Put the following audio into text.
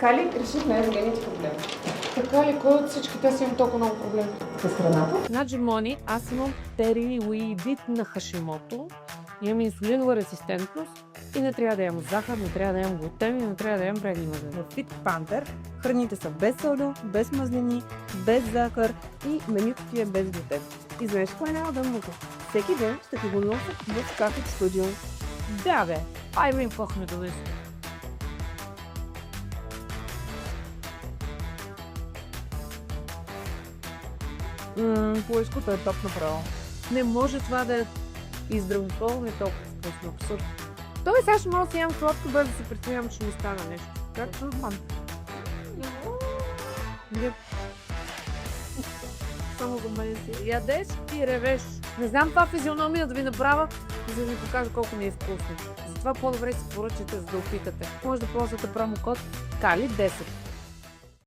Кали, реших най-големите проблеми. Така ли? Кой от всички те си имам толкова много проблеми? С храната? Значи, Мони, аз имам териоидит на Хашимото, имам инсулинова резистентност и не трябва да ям захар, не трябва да ям глутен и не трябва да ям вредни мазнини. В Fit Panther храните са без сода, без мазнини, без захар и менюто ти е без глутен. И знаеш кое няма да мука? Всеки ден ще ти го нося в Кафе Студио. Да, бе, айде им пъхме до листа. Плешкото е топ направо. Не може това да е и здравословно и толкова вкусно, абсурд. Той сега ще мога да си ям сладко, без да се притеснявам, че ми стана нещо. Как нормално. Само за мен си. Ядеш и ревеш. Не знам това физиономия да ви направя, за да ви покажа колко ми е вкусно. Затова по-добре си поръчате, за да опитате. Може да ползвате промокод KALI10.